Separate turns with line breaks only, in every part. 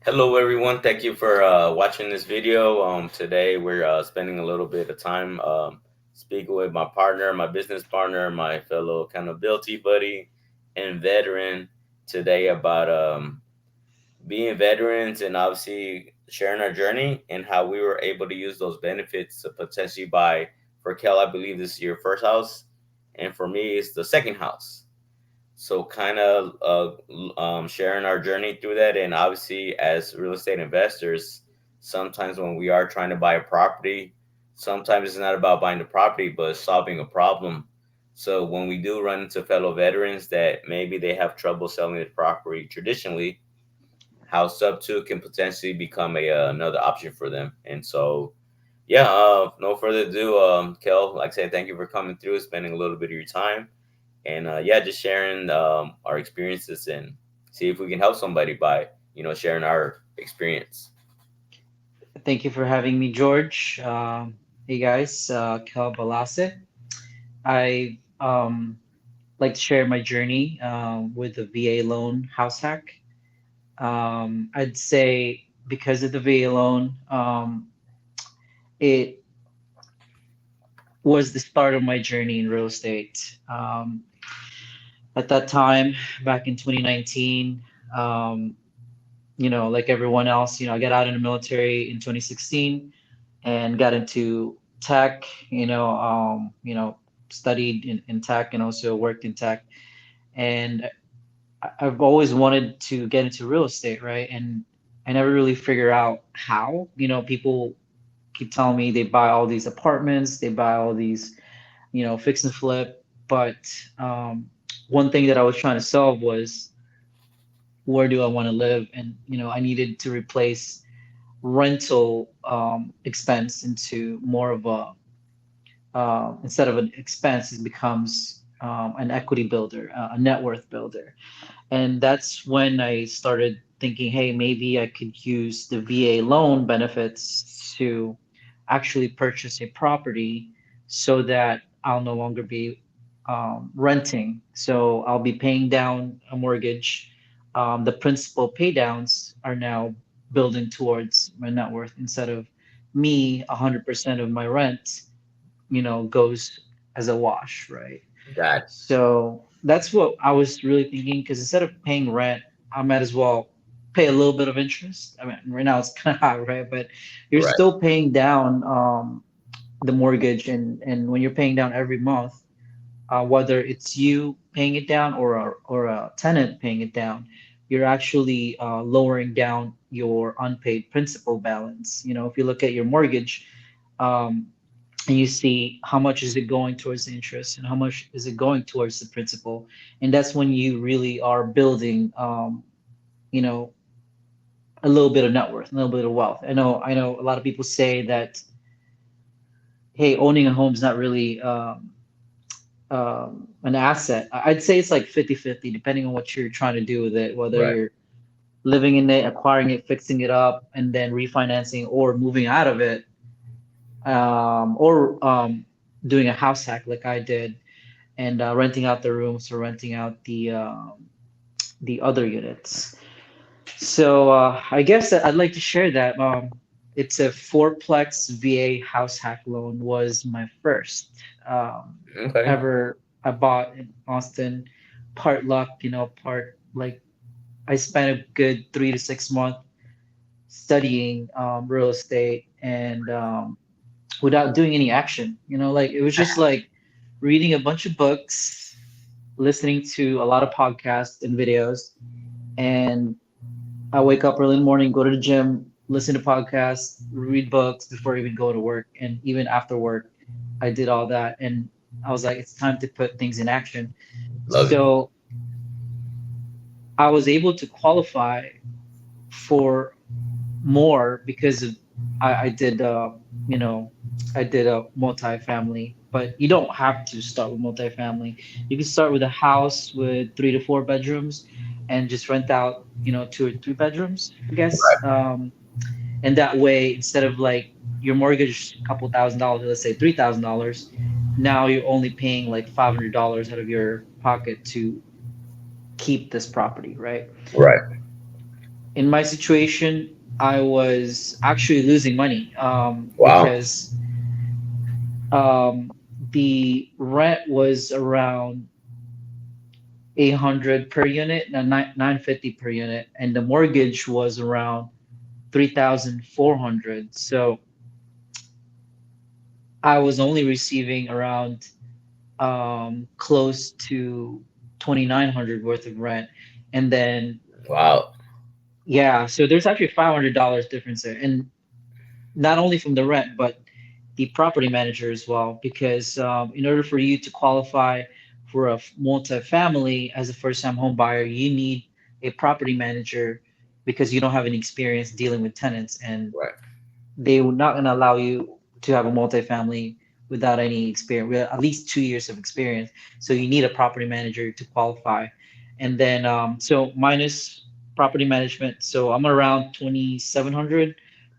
Hello, everyone. Thank you for watching this video. Today, we're spending a little bit of time speaking with my partner, my business partner, my fellow accountability buddy, and veteran today about being veterans and obviously sharing our journey and how we were able to use those benefits to potentially buy. For Kel, I believe this is your first house, and for me, it's the second house. So kind of sharing our journey through that, and obviously as real estate investors, sometimes when we are trying to buy a property, sometimes it's not about buying the property, but solving a problem. So when we do run into fellow veterans that maybe they have trouble selling the property traditionally, how Subto can potentially become another option for them. And so, yeah, no further ado, Kel, like I said, thank you for coming through, spending a little bit of your time and yeah, just sharing our experiences and see if we can help somebody by sharing our experience.
Thank you for having me, George. Hey guys, Kel Balase. I like to share my journey with the VA loan house hack. I'd say because of the VA loan, it was the start of my journey in real estate. At that time, back in 2019, like everyone else, I got out in the military in 2016 and got into tech, studied in tech and also worked in tech. And I've always wanted to get into real estate, right? And I never really figure out how. People keep telling me they buy all these apartments, they buy all these, fix and flip. But one thing that I was trying to solve was where do I want to live? And, I needed to replace rental expense into more of a instead of an expense, it becomes an equity builder, a net worth builder. And that's when I started thinking, hey, maybe I could use the VA loan benefits to actually purchase a property so that I'll no longer be renting. So I'll be paying down a mortgage. The principal pay downs are now building towards my net worth instead of me, 100% of my rent goes as a wash, right?
Got
So that's what I was really thinking because instead of paying rent, I might as well pay a little bit of interest. I mean, right now it's kind of high, right? But you're
right,
still paying down the mortgage, and when you're paying down every month, whether it's you paying it down or a tenant paying it down, you're actually lowering down your unpaid principal balance. If you look at your mortgage, um, and you see how much is it going towards the interest and how much is it going towards the principal, and that's when you really are building, you know, a little bit of net worth, a little bit of wealth. I know a lot of people say that, hey, owning a home is not really an asset. I'd say it's like 50-50, depending on what you're trying to do with it, whether
right.
you're living in it, acquiring it, fixing it up, and then refinancing or moving out of it, or doing a house hack like I did and renting out the rooms or renting out the other units. So I guess that I'd like to share that. It's a fourplex VA house hack loan was my first
Okay,
ever I bought in Austin. Part luck, part like I spent a good 3 to 6 months studying real estate and without doing any action. Like it was just like reading a bunch of books, listening to a lot of podcasts and videos, and I wake up early in the morning, go to the gym, listen to podcasts, read books before I even go to work. And even after work, I did all that. And I was like, it's time to put things in action.
love it.
So I was able to qualify for more because of I did you know I did a multifamily, but you don't have to start with multifamily. You can start with a house with 3 to 4 bedrooms and just rent out 2 or 3 bedrooms, I guess. And that way, instead of like your mortgage a couple $1,000s, let's say $3,000, now you're only paying like $500 out of your pocket to keep this property, right?
Right.
in my situation, I was actually losing money
Wow.
because the rent was around 800 per unit, no, 950 per unit, and the mortgage was around 3,400. So I was only receiving around close to 2,900 worth of rent. And then,
Wow.
yeah, so there's actually $500 difference there. And not only from the rent, but the property manager as well. Because in order for you to qualify for a multifamily as a first-time home buyer, you need a property manager because you don't have any experience dealing with tenants. And
Right.
they were not going to allow you to have a multifamily without any experience, with at least 2 years of experience. So you need a property manager to qualify. And then, so minus property management, so I'm around 2,700,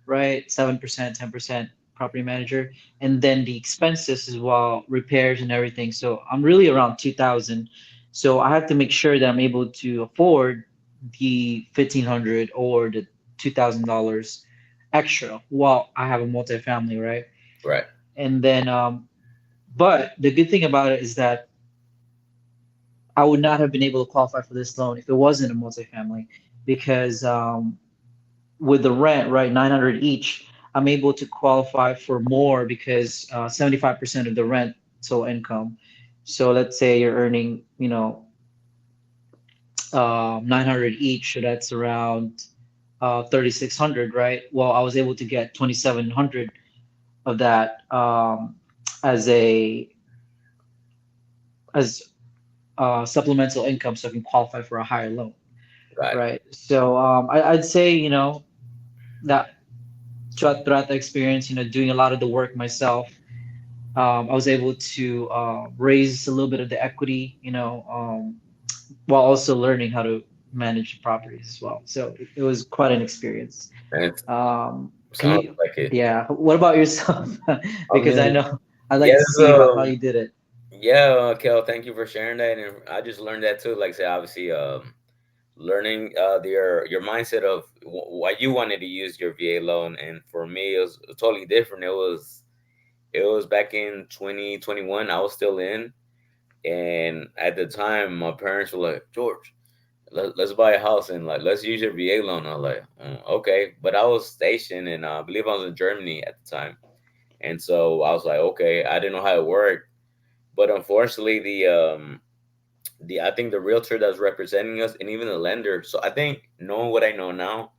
right? 7%, 10% property manager. And then the expenses as well, repairs and everything. So I'm really around 2,000. So I have to make sure that I'm able to afford the 1,500 or the $2,000 extra while I have a multifamily, right?
Right.
And then, but the good thing about it is that I would not have been able to qualify for this loan if it wasn't a multifamily because with the rent, right, 900 each, I'm able to qualify for more because 75% of the rental income. So let's say you're earning, 900 each, so that's around 3,600, right? Well, I was able to get 2,700 of that as a as supplemental income, so I can qualify for a higher loan,
Right.
right? So I'd say that throughout the experience, doing a lot of the work myself, I was able to raise a little bit of the equity, while also learning how to manage properties as well. So it was quite an experience.
And it
Can
sounds
you,
like it.
yeah, what about yourself?
I
Because I
mean,
know I'd like to
yes.
see how you did it.
Yeah, Kel, thank you for sharing that, and I just learned that too. Like I said, obviously, learning your mindset of why you wanted to use your VA loan, and for me, it was totally different. It was back in 2021. I was still in, and at the time, my parents were like, George, let's buy a house and like let's use your VA loan. I was like, okay, but I was stationed, and I believe I was in Germany at the time, and so I was like, okay, I didn't know how it worked, but unfortunately, the I think the realtor that's representing us and even the lender. So I think knowing what I know now,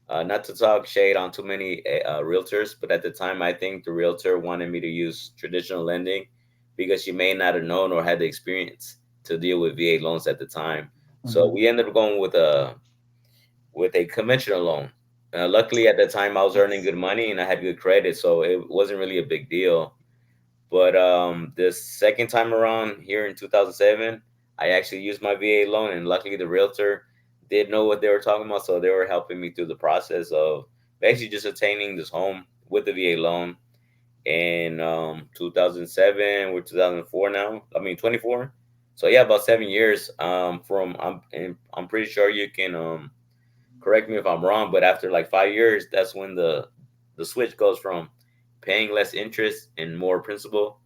not to talk shade on too many realtors, but at the time I think the realtor wanted me to use traditional lending because she may not have known or had the experience to deal with VA loans at the time. So
Mhm.
we ended up going with a conventional loan. Luckily at the time I was earning
Yes.
good money and I had good credit, so it wasn't really a big deal. But this second time around here in 2007, I actually used my VA loan, and luckily the realtor did know what they were talking about, so they were helping me through the process of basically just attaining this home with the VA loan in 2007. We're 2004 now. I mean 24. So yeah, about 7 years. From I'm pretty sure you can correct me if I'm wrong, but after like 5 years, that's when the switch goes from paying less interest and more principal,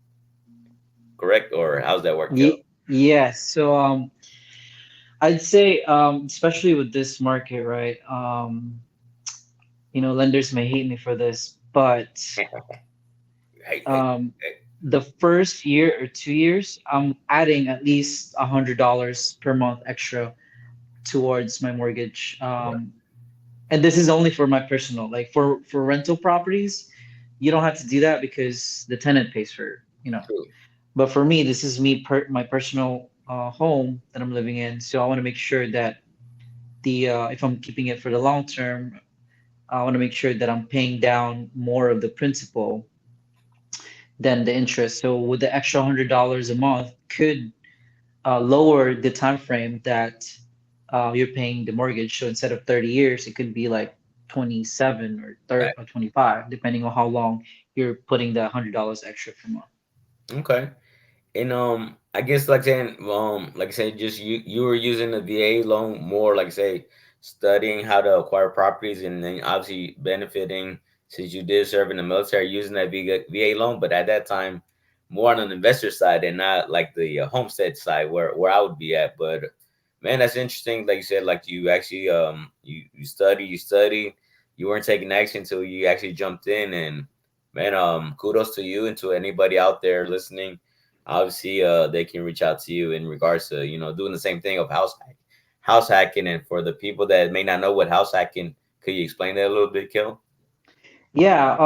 correct? Or how's that work, Kel?
Yes. So I'd say especially with this market, right? Lenders may hate me for this, but
Hey, hey,
um,
hey.
the first year or 2 years, I'm adding at least $100 per month extra towards my mortgage.
Right.
And this is only for my personal, like for rental properties, you don't have to do that because the tenant pays for.
True.
But for me, this is me my personal home that I'm living in. So I want to make sure that the if I'm keeping it for the long term, I want to make sure that I'm paying down more of the principal than the interest. So with the extra $100 a month could lower the time frame that you're paying the mortgage. So instead of 30 years, it could be like 27 or 30
Right.
or 25, depending on how long you're putting the $100 extra per month.
Okay. And I guess like saying like I said, just you were using the VA loan more like say studying how to acquire properties, and then obviously benefiting since you did serve in the military using that VA loan. But at that time, more on an investor side and not like the homestead side where I would be at. But man, that's interesting. Like you said, like you actually you study, you weren't taking action until you actually jumped in. And man, kudos to you and to anybody out there listening. Obviously, they can reach out to you in regards to doing the same thing of house hacking. And for the people that may not know what house hacking, could you explain that a little bit, Kel?
Yeah,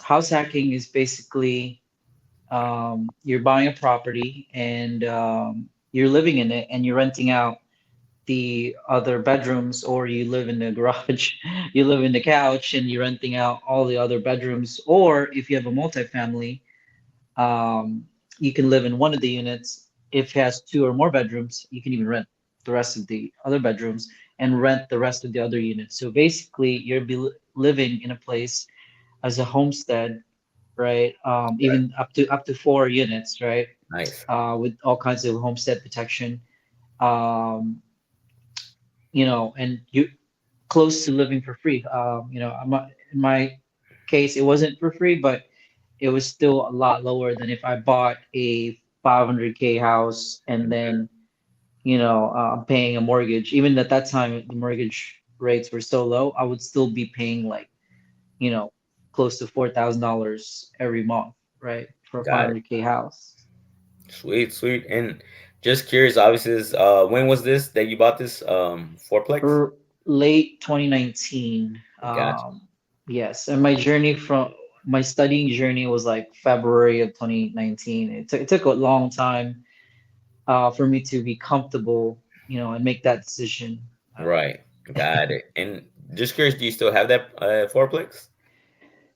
house hacking is basically you're buying a property and you're living in it and you're renting out the other bedrooms, or you live in the garage, you live in the couch and you're renting out all the other bedrooms. Or if you have a multifamily, um, you can live in one of the units. If it has two or more bedrooms, you can even rent the rest of the other bedrooms and rent the rest of the other units. So basically, you're living in a place as a homestead, right?
Right.
Even up to 4 units, right?
Nice.
With all kinds of homestead protection. Um, and you close to living for free. In my case, it wasn't for free, but it was still a lot lower than if I bought a 500K house and
Mhm.
then, I'm paying a mortgage. Even at that time, the mortgage rates were so low, I would still be paying like, you know, close to $4,000 every month, right? For a
Got it.
500K house.
Sweet, sweet. And just curious, obviously, when was this that you bought this fourplex?
Late 2019.
Gotcha.
Yes, and my studying journey was like February of 2019. It took a long time for me to be comfortable, and make that decision.
Right. Got it. And just curious, do you still have that fourplex?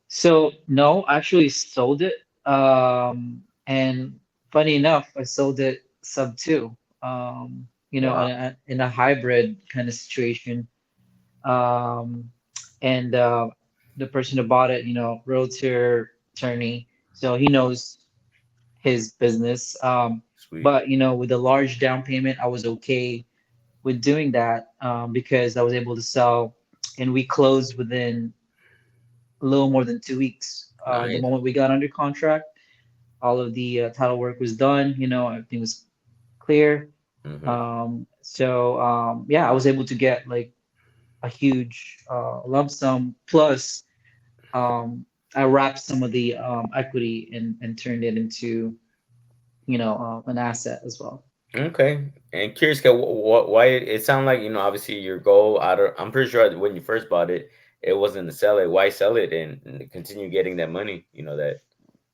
So no, I actually sold it. And funny enough, I sold it Subto.
Wow.
In a hybrid kind of situation. Um, and the person who bought it, realtor, attorney, so he knows his business.
Sweet.
But with a large down payment, I was okay with doing that because I was able to sell, and we closed within a little more than 2 weeks. The
Nice.
moment we got under contract, all of the title work was done. Everything was clear.
Hmm.
Yeah, I was able to get like a huge lump sum plus I wrapped some of the equity and turned it into, an asset as well.
Okay. And curious, why it sounded like obviously your goal out of I'm pretty sure when you first bought it, it wasn't to sell it. Why sell it and continue getting that money? That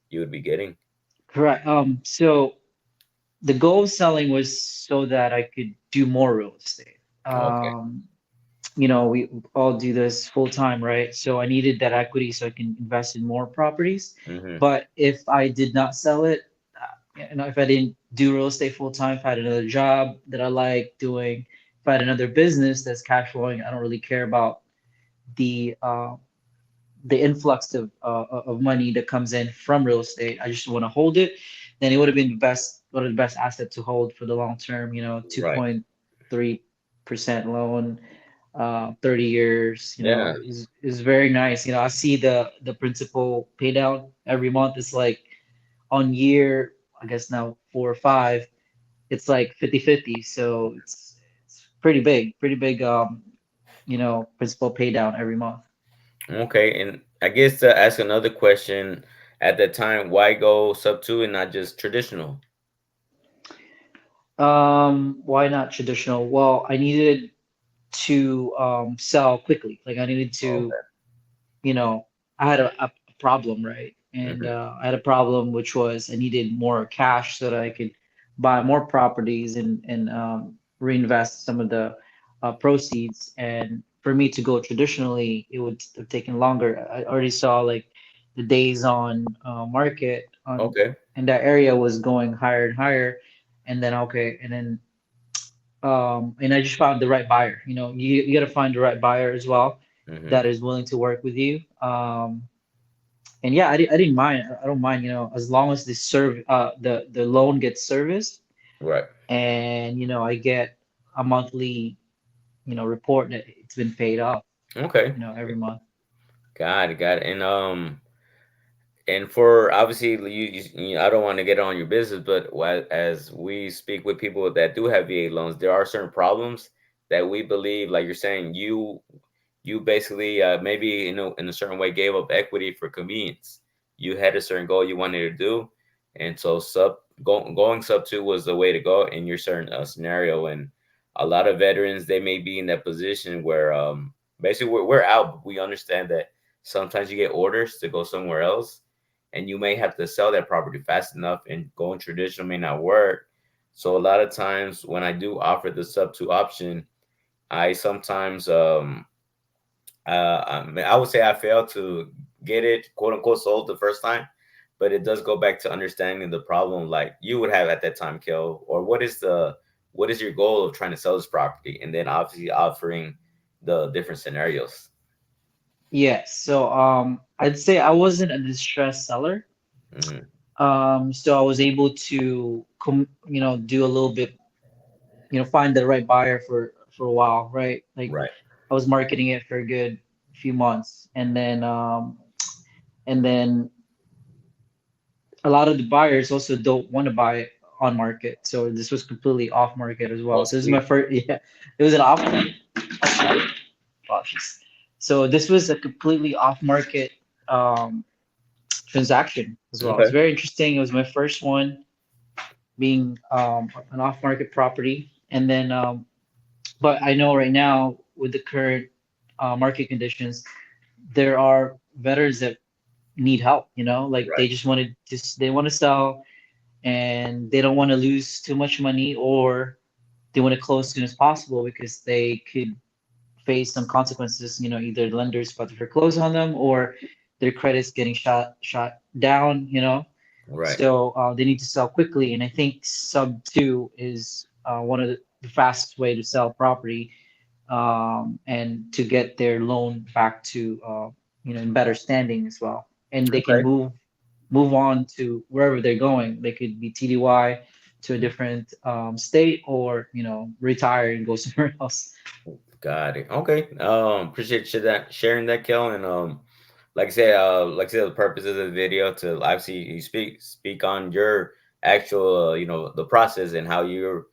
you would be getting.
Correct. So the goal of selling was so that I could do more real estate.
Okay.
We all do this full time, right? So I needed that equity so I can invest in more properties.
Hmm.
But if I did not sell it, if I didn't do real estate full time, if I had another job that I like doing, if I had another business that's cash flowing, I don't really care about the uh, the influx of money that comes in from real estate. I just want to hold it. Then it would have been the best, one of the best asset to hold for the long term.
Right.
2.3% loan, 30 years.
Yeah.
Is very nice. I see the principal pay down every month. It's like on year, I guess now 4 or 5. It's like 50/50. So it's pretty big. Principal pay down every month.
Okay. And I guess to ask another question, at that time, why go sub two and not just traditional?
Why not traditional? Well, I needed to sell quickly. Like I needed to,
Okay.
you know, I had a problem, right? And
Hmm.
I had a problem which was I needed more cash so that I could buy more properties and reinvest some of the proceeds. And for me to go traditionally, it would have taken longer. I already saw like the days on market on
Okay.
in that area was going higher and higher. And then okay, and I just found the right buyer. You got to find the right buyer as well
Hmm.
that is willing to work with you. And yeah, I didn't mind. I don't mind, as long as the loan gets serviced
Right.
and I get a monthly, report that it's been paid off,
Okay.
every month.
Got it. Got it. And for obviously I don't want to get on your business, but as we speak with people that do have VA loans, there are certain problems that we believe, like you're saying, you basically maybe in a certain way gave up equity for convenience. You had a certain goal you wanted to do, and so going sub two was the way to go in your certain scenario. And a lot of veterans, they may be in that position where basically we're out, but we understand that sometimes you get orders to go somewhere else, and you may have to sell that property fast enough, and going traditional may not work. So a lot of times when I do offer the sub two option, I sometimes I would say I failed to get it quote unquote sold the first time, but it does go back to understanding the problem like you would have at that time, Kel, or what is your goal of trying to sell this property, and then obviously offering the different scenarios.
Yes. So I'd say I wasn't a distressed seller.
Hmm.
So I was able to do a little bit, find the right buyer for a while, right? Like
Right,
I was marketing it for a good few months, and then a lot of the buyers also don't want to buy it on market. So this was completely off market as well.
oh
So this is my
sweet,
first, yeah, it was an off. Apologies. So this was a completely off market um, transaction as well. It's
okay,
very interesting. It was my first one being an off market property, and then but I know right now with the current market conditions, there are veterans that need help. Like
right,
they want to sell and they don't want to lose too much money, or they want to close as soon as possible because they could face some consequences, either the lenders about to foreclose on them or their credits getting shot down.
right,
So they need to sell quickly. And I think sub two is one of the fastest way to sell property, and to get their loan back to in better standing as well. And they can
okay.
move on to wherever they're going. They could be TDY to a different state, or retire and go somewhere else.
Got it. Okay. Appreciate you that sharing that, Kel. And like I said, the purpose of the video to obviously you speak on your actual, the process and how you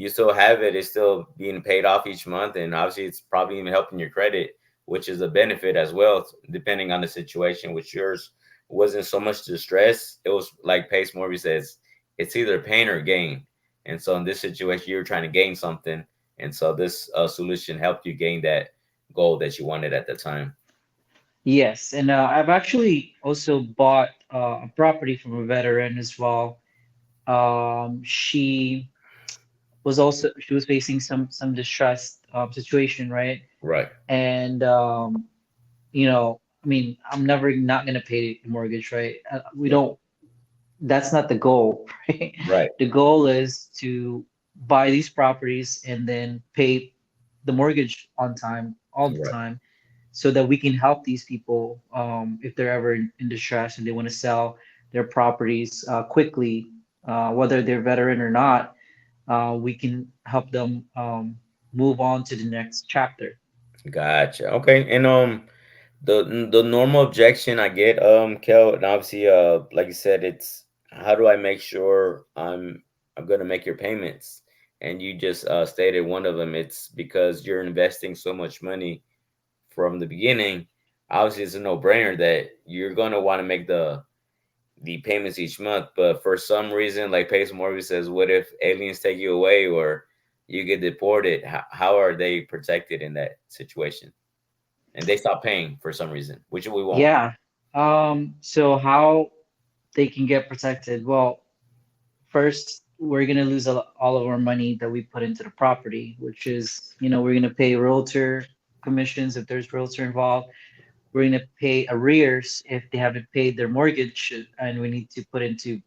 still have it. It's still being paid off each month, and obviously it's probably even helping your credit, which is a benefit as well, depending on the situation. Which yours wasn't so much distress; it was like Pace Morby says, it's either pain or gain. And so in this situation, you're trying to gain something, and so this solution helped you gain that goal that you wanted at the time.
Yes, and I've actually also bought a property from a veteran as well. She was facing some distressed situation, right?
Right.
And I mean, I'm never not gonna pay the mortgage, right? We
Right.
don't. That's not the goal, right?
Right.
The goal is to buy these properties and then pay the mortgage on time, all the
Right.
time, so that we can help these people if they're ever in distress and they want to sell their properties quickly, whether they're veteran or not. We can help them move on to the next chapter.
Gotcha. Okay. And the normal objection I get, Kel, and obviously, like you said, it's how do I make sure I'm gonna make your payments? And you just stated one of them. It's because you're investing so much money from the beginning. Obviously, it's a no brainer that you're gonna want to make the payments each month. But for some reason, like Pace Morby says, what if aliens take you away or you get deported? How are they protected in that situation? And they stop paying for some reason, which we won't.
Yeah. So how they can get protected? Well, first, we're gonna lose all of our money that we put into the property, which is, we're gonna pay realtor commissions if there's realtor involved. We're gonna pay arrears if they haven't paid their mortgage, and we need to put into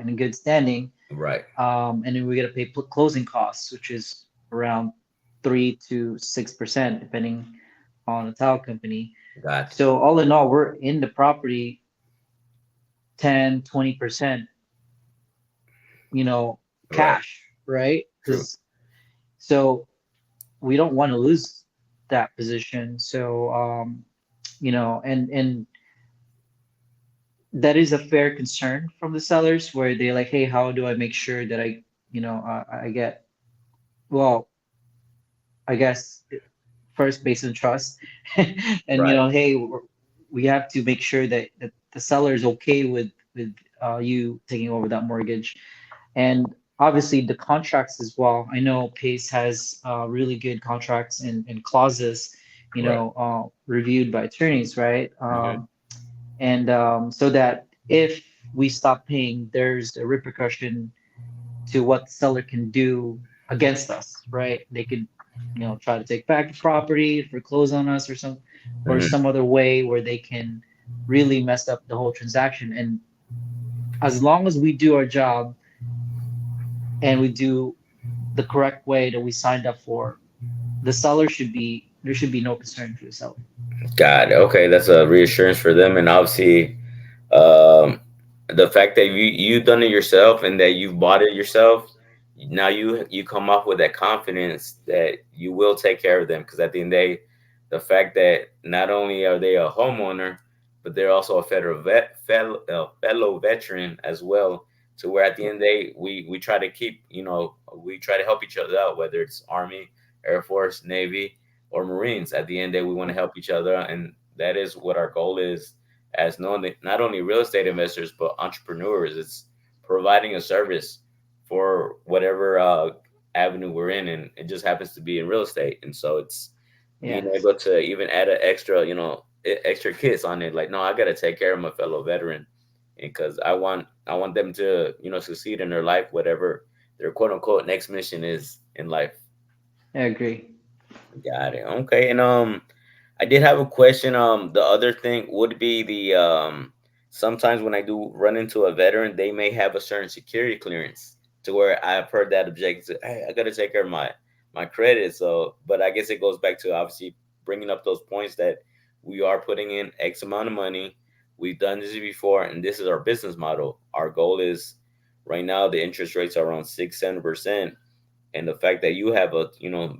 in a good standing.
Right.
And then we're gonna pay closing costs, which is around 3 to 6%, depending on the title company.
Gotcha.
So all in all, we're in the property 10, 20%, you know,
Right.
cash, right?
True.
Because so we don't want to lose that position. So and that is a fair concern from the sellers where they're like, hey, how do I make sure that I get, well, I guess first based on trust, and
Right.
hey, we have to make sure that the seller is okay with you taking over that mortgage, and obviously the contracts as well. I know Pace has really good contracts and clauses,
Right.
reviewed by attorneys, right?
Hmm.
And so that if we stop paying, there's a repercussion to what the seller can do against us, right? They could, try to take back the property, foreclose on us, or
Hmm.
some other way where they can really mess up the whole transaction. And as long as we do our job and we do the correct way that we signed up for, there should be no concern for the seller.
Got it. Okay, that's a reassurance for them, and obviously, um, the fact that you've done it yourself and that you've bought it yourself, now you come off with that confidence that you will take care of them. Because at the end of the day, the fact that not only are they a homeowner, but they're also a fellow veteran as well. To where at the end of the day, we try to keep, we try to help each other out, whether it's Army, Air Force, Navy, or Marines. At the end of the day, we want to help each other, and that is what our goal is as not only real estate investors but entrepreneurs. It's providing a service for whatever avenue we're in, and it just happens to be in real estate. And so it's being
Yes,
able to even add an extra, extra kiss on it. Like, no, I got to take care of my fellow veteran, and because I want them to succeed in their life, whatever their quote unquote next mission is in life.
I agree.
Got it. Okay. And I did have a question. The other thing would be the sometimes when I do run into a veteran, they may have a certain security clearance to where I've heard that objection to, hey, I got to take care of my credit. So, but I guess it goes back to obviously bringing up those points that we are putting in X amount of money. We've done this before, and this is our business model. Our goal is right now the interest rates are around 6-7%, and the fact that you have a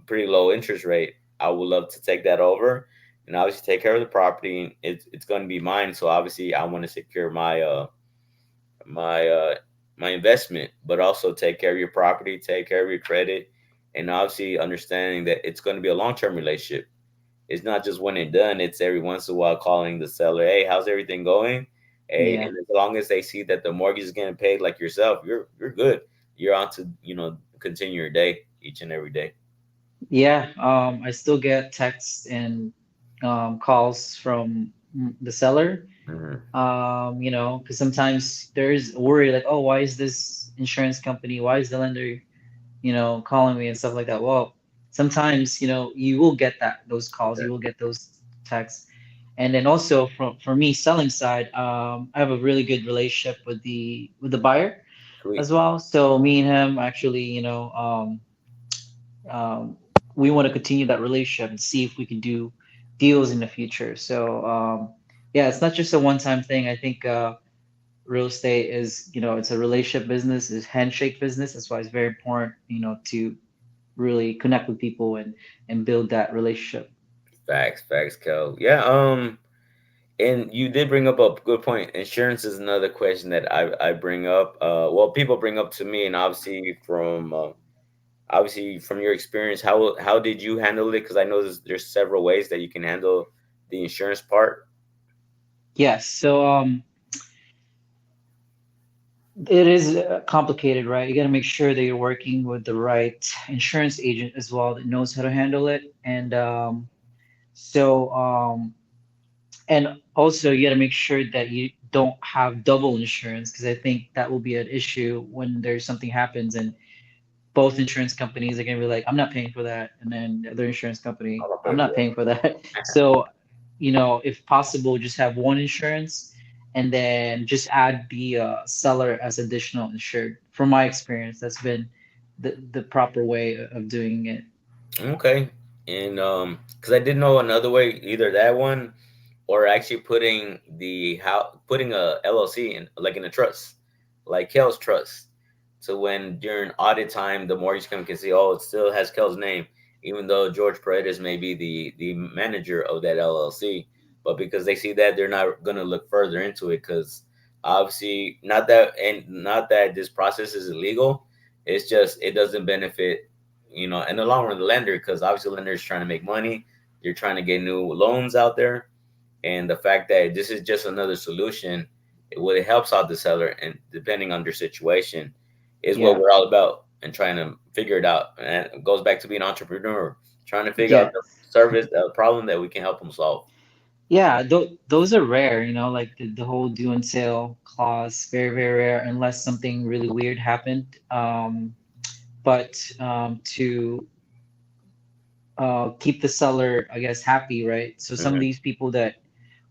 pretty low interest rate, I would love to take that over and obviously take care of the property. It's going to be mine, so obviously I want to secure my my investment, but also take care of your property, take care of your credit, and obviously understanding that it's going to be a long term relationship. It's not just when and done. It's every once in a while calling the seller, hey, how's everything going? Hey,
Yeah.
and as long as they see that the mortgage is getting paid like yourself, you're good. You're on to continue your day each and every day.
Yeah, I still get texts and calls from the seller.
Mhm.
Because sometimes there's a worry like, oh, why is this insurance company, why is the lender, calling me and stuff like that. Well, sometimes, you will get those calls, you will get those texts. And then also for me selling side, I have a really good relationship with the buyer
Sweet.
as well. So me and him actually, um, we want to continue that relationship and see if we can do deals in the future. So yeah, it's not just a one-time thing. I think real estate is, it's a relationship business, it's handshake business. That's why it's very important, to really connect with people and build that relationship.
Facts, Kel. Yeah. And you did bring up a good point. Insurance is another question that I bring up. Well, people bring up to me, and obviously from your experience, how did you handle it? Because I know there's several ways that you can handle the insurance part.
Yes. So it is complicated, right? You got to make sure that you're working with the right insurance agent as well that knows how to handle it. And so and also you got to make sure that you don't have double insurance because I think that will be an issue when there's something happens and both insurance companies are going to be like, I'm not paying for that. And then the other insurance company,
I'm
I'm
pay
not
for
paying for that. So, if possible, just have one insurance and then just add the seller as additional insured. From my experience, that's been the proper way of doing it.
it. Okay. And because I didn't know another way, either that one or actually putting a LLC in, like in a trust, like Kel's trust. So when during audit time, the mortgage company can see, oh, it still has Kel's name, even though George Paredes may be the manager of that LLC. But because they see that, they're not going to look further into it, because obviously, not that this process is illegal. It's just it doesn't benefit, in the long run, the lender, because obviously, the lender is trying to make money. They're trying to get new loans out there, and the fact that this is just another solution, it helps out the seller, and depending on their situation, is what
Yeah.
we're all about, and trying to figure it out. And it goes back to being an entrepreneur, trying to figure out the
Yes.
service, the problem that we can help them solve.
Yeah, those are rare, like the whole due and sale clause, very, very rare unless something really weird happened. But to keep the seller, I guess, happy, right? So some of
Hmm.
these people that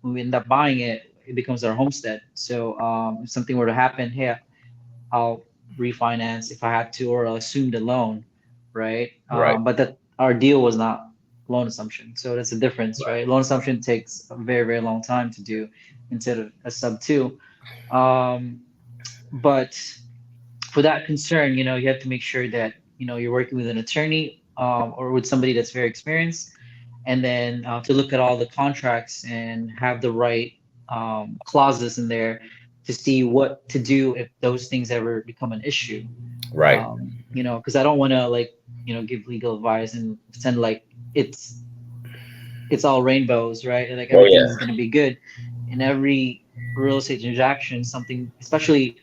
when we end up buying it, it becomes our homestead. So if something were to happen, hey, I'll refinance if I had to, or I'll assume the loan, right?
Right.
But that our deal was not loan assumption. So that's the difference,
Right.
right? Loan assumption takes a very, very long time to do instead of a sub two. Um, but for that concern, you have to make sure that, you're working with an attorney or with somebody that's very experienced, and then to look at all the contracts and have the right clauses in there to see what to do if those things ever become an issue.
Right.
Because I don't want to like, give legal advice and pretend like it's it's all rainbows, right? And like
Oh
everything is
yeah.
going to be good in every real estate transaction. Something, especially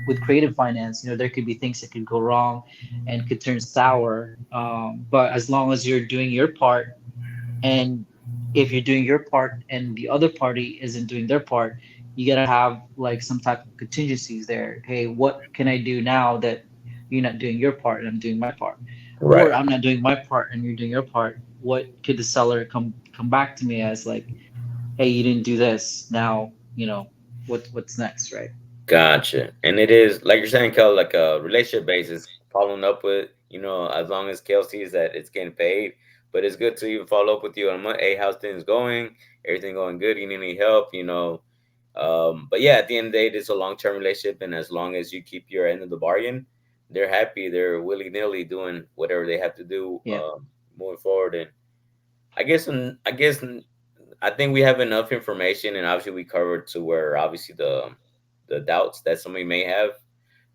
with creative finance, there could be things that could go wrong and could turn sour. But as long as you're doing your part, and if you're doing your part and the other party isn't doing their part, you gotta have like some type of contingencies there. Hey, what can I do now that you're not doing your part and I'm doing my part? Or
Right.
I'm not doing my part and you're doing your part. What could the seller come back to me as like, hey, you didn't do this. Now, what's next, right?
Gotcha. And it is like you're saying, Kel, like a relationship basis, following up with, as long as Kel sees that it's getting paid. But it's good to even follow up with you on, hey, how's things going? Everything going good? You need any help? But yeah, at the end of the day, it's a long term relationship, and as long as you keep your end of the bargain, they're happy. They're willy nilly doing whatever they have to do,
Yeah.
moving forward. And I think we have enough information, and obviously we covered to where obviously the doubts that somebody may have.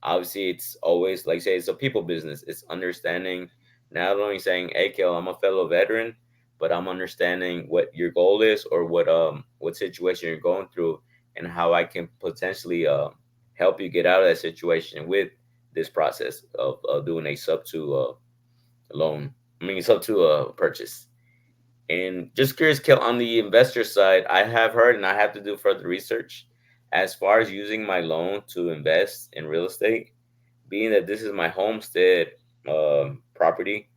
Obviously, it's always like I say, it's a people business. It's understanding, not only saying, "Hey, Kel, I'm a fellow veteran," but I'm understanding what your goal is, or what situation you're going through, and how I can potentially help you get out of that situation with this process of doing a sub to loan. I mean, sub to purchase. And just curious, Kel, on the investor side, I have heard, and I have to do further research as far as using my loan to invest in real estate. Being that this is my homestead property,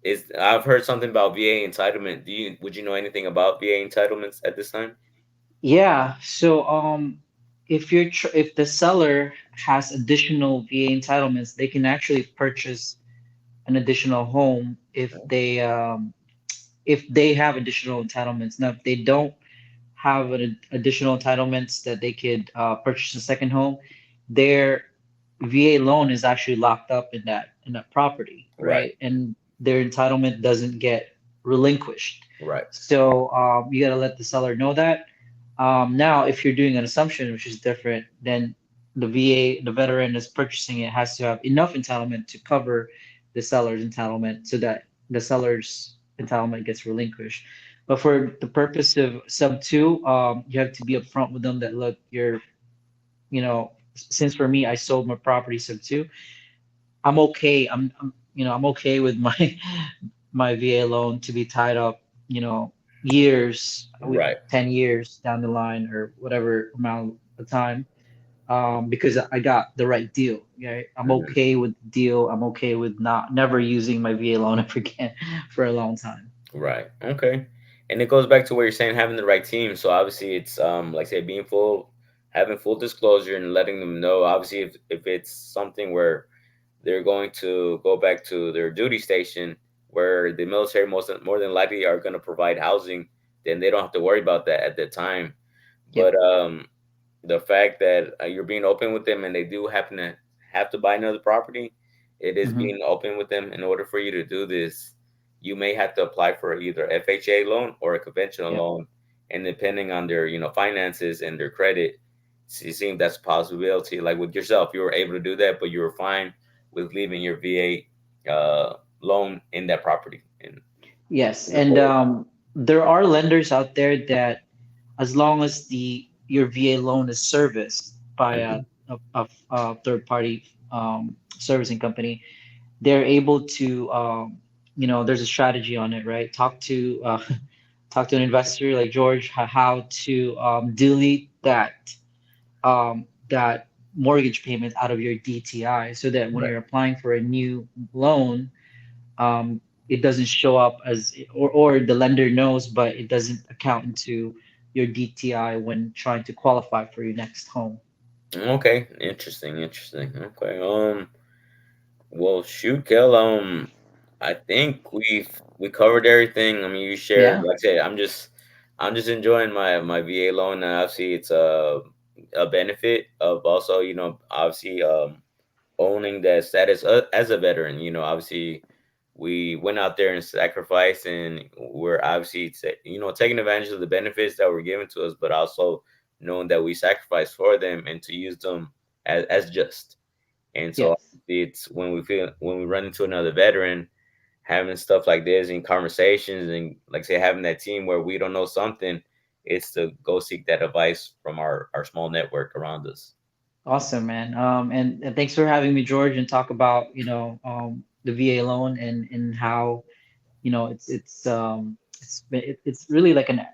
is I've heard something about VA entitlement. Would you know anything about VA entitlements at this time?
Yeah, so if the seller has additional VA entitlements, they can actually purchase an additional home if they have additional entitlements. Now, if they don't have additional entitlements that they could purchase a second home, their VA loan is actually locked up in that property,
Right,
right? And their entitlement doesn't get relinquished.
right,
So you got to let the seller know that. Now, if you're doing an assumption, which is different, then the veteran is purchasing it has to have enough entitlement to cover the seller's entitlement so that the seller's entitlement gets relinquished. But for the purpose of sub two, you have to be upfront with them that look, since for me, I sold my property sub two, I'm okay. I'm okay with my my VA loan to be tied up, years,
right.
10 years down the line or whatever amount of time, because I got the right deal. Yeah, I'm
Mhm.
okay with the deal. I'm okay with not never using my VA loan ever again for a long time.
Right. Okay. And it goes back to what you're saying, having the right team. So obviously it's like say being having full disclosure and letting them know. Obviously if it's something where they're going to go back to their duty station, where the military more than likely are going to provide housing, then they don't have to worry about that at the time.
Yep.
But the fact that you're being open with them, and they do happen to have to buy another property, it is
Hmm.
being open with them in order for you to do this. you may have to apply for either FHA loan or a conventional
Yep.
loan, and depending on their finances and their credit, it seems that's a possibility. Like with yourself, you were able to do that, but you were fine with leaving your VA loan in that property and
Yes,
moving
and
forward.
there are lenders out there that, as long as the your VA loan is serviced by
Hmm.
a third party servicing company, they're able to there's a strategy on it, right? Talk to talk to an investor like George, how to delete that mortgage payment out of your DTI, so that when
Right.
you're applying for a new loan, um, it doesn't show up as, or the lender knows, but it doesn't account into your DTI when trying to qualify for your next home.
Okay. Interesting. Interesting. Okay. Well, shoot, Kel. I think we covered everything. I mean, you shared.
Yeah,
Like I said, I'm just enjoying my VA loan, and obviously it's a benefit of also obviously owning that status as a veteran. Obviously we went out there and sacrificed, and we're obviously taking advantage of the benefits that were given to us, but also knowing that we sacrificed for them and to use them as just. And so
yes,
it's when we run into another veteran, having stuff like this in conversations and like say having that team where we don't know something, it's to go seek that advice from our small network around us.
awesome, man. And thanks for having me, George, and talk about the VA loan, and how it's really like an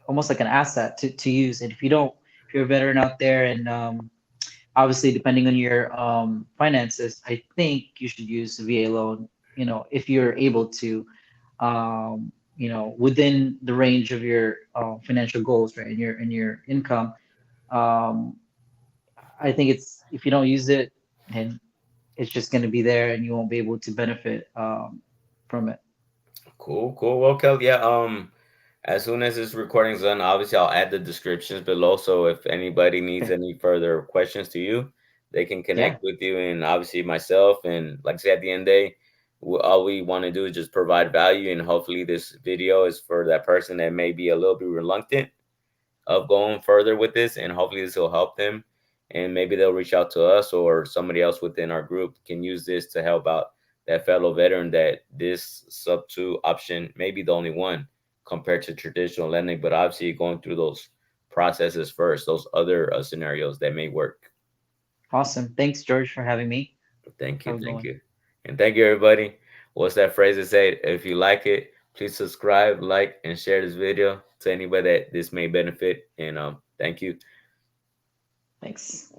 almost like an asset to use. And if you're a veteran out there, and obviously depending on your finances, I think you should use the VA loan, if you're able to, within the range of your financial goals, right, and your income. um, I think it's, if you don't use it, and it's just going to be there, and you won't be able to benefit from it.
Cool, cool. Well, Kel, yeah. As soon as this recording's done, obviously I'll add the descriptions below. So if anybody needs
Okay.
any further questions to you, they can
Yeah.
connect with you, and obviously myself. And like I said, at the end of the day, all we want to do is just provide value, and hopefully this video is for that person that may be a little bit reluctant of going further with this, and hopefully this will help them, and maybe they'll reach out to us or somebody else within our group can use this to help out that fellow veteran that this Subto option may be the only one compared to traditional lending, but obviously going through those processes first, those other scenarios that may work.
Awesome. Thanks, George, for having me.
Thank you,
Have a good
thank
one.
you, and thank you everybody. What's that phrase that say? If you like it, please subscribe, like, and share this video to anybody that this may benefit. And thank you.
Thanks.